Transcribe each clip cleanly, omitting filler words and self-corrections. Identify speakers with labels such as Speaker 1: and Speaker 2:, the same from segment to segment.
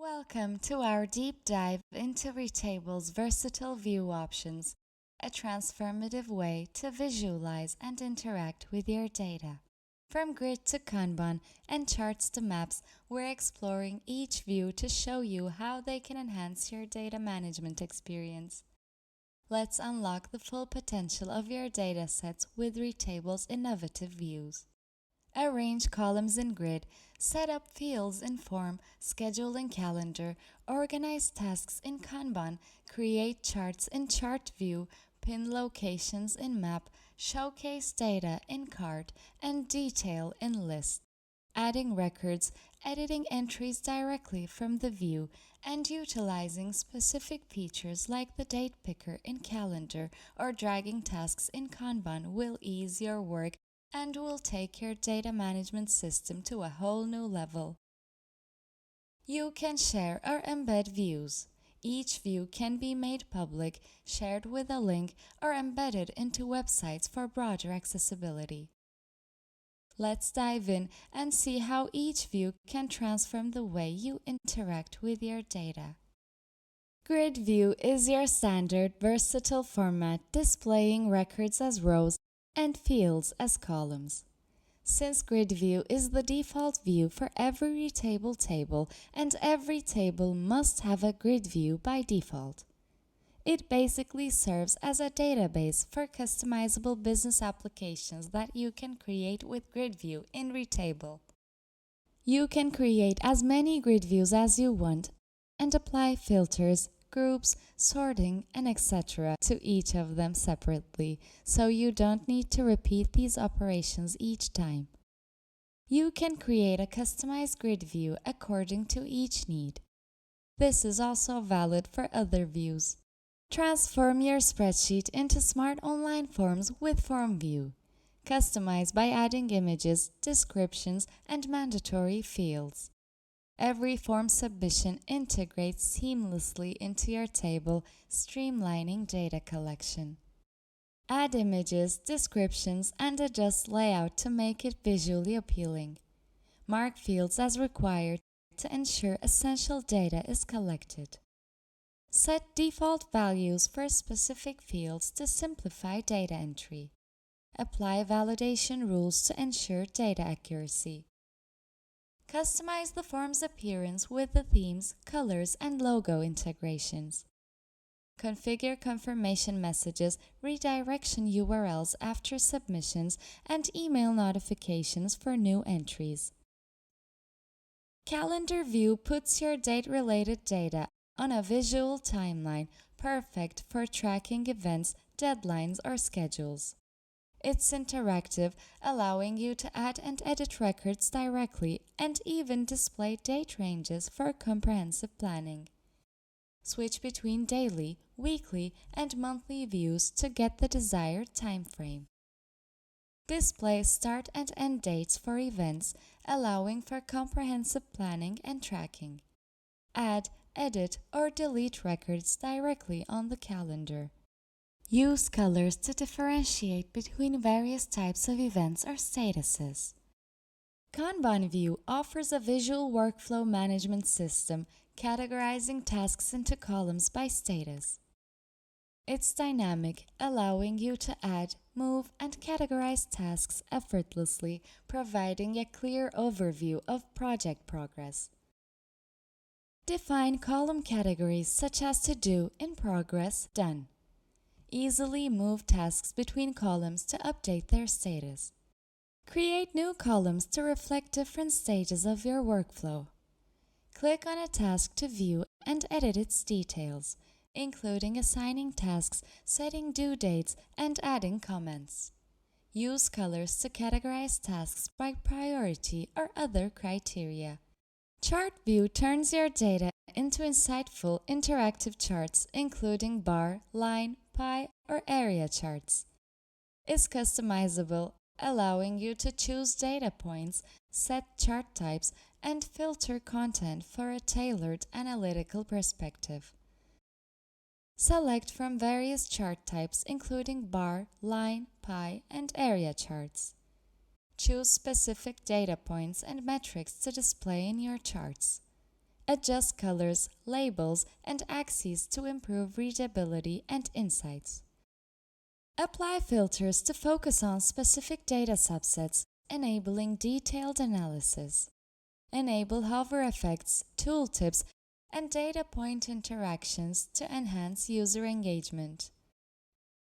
Speaker 1: Welcome to our deep dive into Retable's versatile view options, a transformative way to visualize and interact with your data. From grid to kanban and charts to maps, we're exploring each view to show you how they can enhance your data management experience. Let's unlock the full potential of your datasets with Retable's innovative views. Arrange columns in grid, set up fields in form, schedule in calendar, organize tasks in kanban, create charts in chart view, pin locations in map, showcase data in cart, and detail in list. Adding records, editing entries directly from the view, and utilizing specific features like the date picker in calendar or dragging tasks in kanban will ease your work and will take your data management system to a whole new level. You can share or embed views. Each view can be made public, shared with a link, or embedded into websites for broader accessibility. Let's dive in and see how each view can transform the way you interact with your data. Grid view is your standard versatile format displaying records as rows and fields as columns. Since grid view is the default view for every table and every table must have a grid view by default. It basically serves as a database for customizable business applications that you can create with grid view in Retable. You can create as many grid views as you want and apply filters, groups, sorting, and etc. to each of them separately, so you don't need to repeat these operations each time. You can create a customized grid view according to each need. This is also valid for other views. Transform your spreadsheet into smart online forms with Form View. Customize by adding images, descriptions, and mandatory fields. Every form submission integrates seamlessly into your table, streamlining data collection. Add images, descriptions, and adjust layout to make it visually appealing. Mark fields as required to ensure essential data is collected. Set default values for specific fields to simplify data entry. Apply validation rules to ensure data accuracy. Customize the form's appearance with the themes, colors, and logo integrations. Configure confirmation messages, redirection URLs after submissions, and email notifications for new entries. Calendar View puts your date-related data on a visual timeline, perfect for tracking events, deadlines, or schedules. It's interactive, allowing you to add and edit records directly and even display date ranges for comprehensive planning. Switch between daily, weekly, and monthly views to get the desired time frame. Display start and end dates for events, allowing for comprehensive planning and tracking. Add, edit, or delete records directly on the calendar. Use colors to differentiate between various types of events or statuses. Kanban View offers a visual workflow management system categorizing tasks into columns by status. It's dynamic, allowing you to add, move, and categorize tasks effortlessly, providing a clear overview of project progress. Define column categories such as To Do, In Progress, Done. Easily move tasks between columns to update their status. Create new columns to reflect different stages of your workflow. Click on a task to view and edit its details, including assigning tasks, setting due dates, and adding comments. Use colors to categorize tasks by priority or other criteria. Chart View turns your data into insightful, interactive charts, including bar, line, pie, or area charts. It's customizable, allowing you to choose data points, set chart types, and filter content for a tailored analytical perspective. Select from various chart types, including bar, line, pie, and area charts. Choose specific data points and metrics to display in your charts. Adjust colors, labels, and axes to improve readability and insights. Apply filters to focus on specific data subsets, enabling detailed analysis. Enable hover effects, tooltips, and data point interactions to enhance user engagement.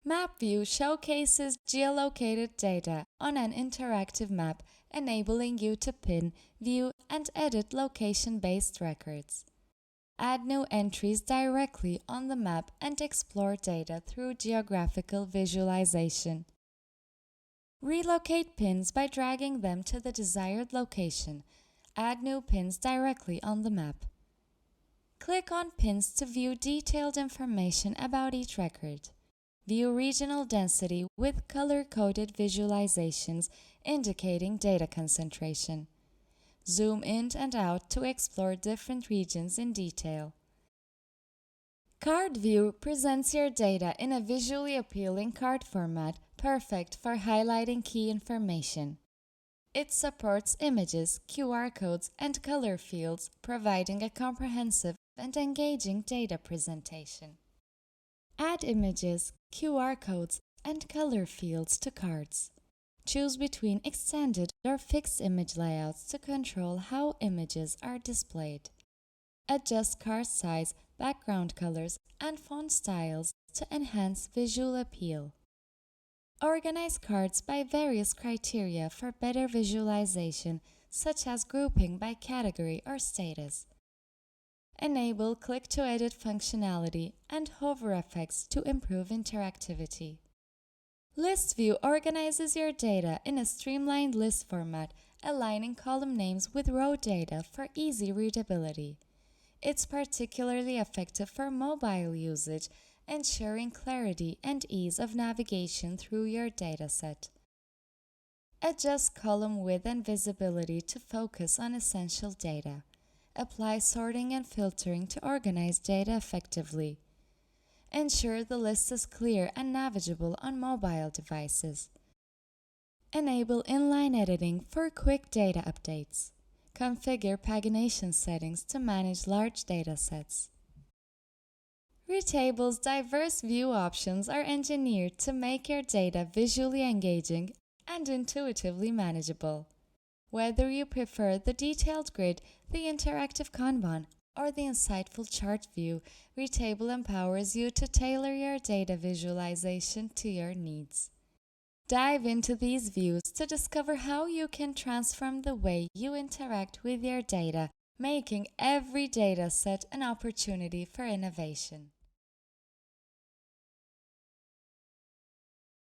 Speaker 1: Map View showcases geolocated data on an interactive map, enabling you to pin, view, and edit location-based records. Add new entries directly on the map and explore data through geographical visualization. Relocate pins by dragging them to the desired location. Add new pins directly on the map. Click on pins to view detailed information about each record. View regional density with color-coded visualizations indicating data concentration. Zoom in and out to explore different regions in detail. Card View presents your data in a visually appealing card format, perfect for highlighting key information. It supports images, QR codes, and color fields, providing a comprehensive and engaging data presentation. Add images, QR codes, and color fields to cards. Choose between extended or fixed image layouts to control how images are displayed. Adjust card size, background colors, and font styles to enhance visual appeal. Organize cards by various criteria for better visualization, such as grouping by category or status. Enable click-to-edit functionality and hover effects to improve interactivity. List View organizes your data in a streamlined list format, aligning column names with row data for easy readability. It's particularly effective for mobile usage, ensuring clarity and ease of navigation through your dataset. Adjust column width and visibility to focus on essential data. Apply sorting and filtering to organize data effectively. Ensure the list is clear and navigable on mobile devices. Enable inline editing for quick data updates. Configure pagination settings to manage large data sets. Retable's diverse view options are engineered to make your data visually engaging and intuitively manageable. Whether you prefer the detailed grid, the interactive kanban, or the insightful chart view, Retable empowers you to tailor your data visualization to your needs. Dive into these views to discover how you can transform the way you interact with your data, making every data set an opportunity for innovation.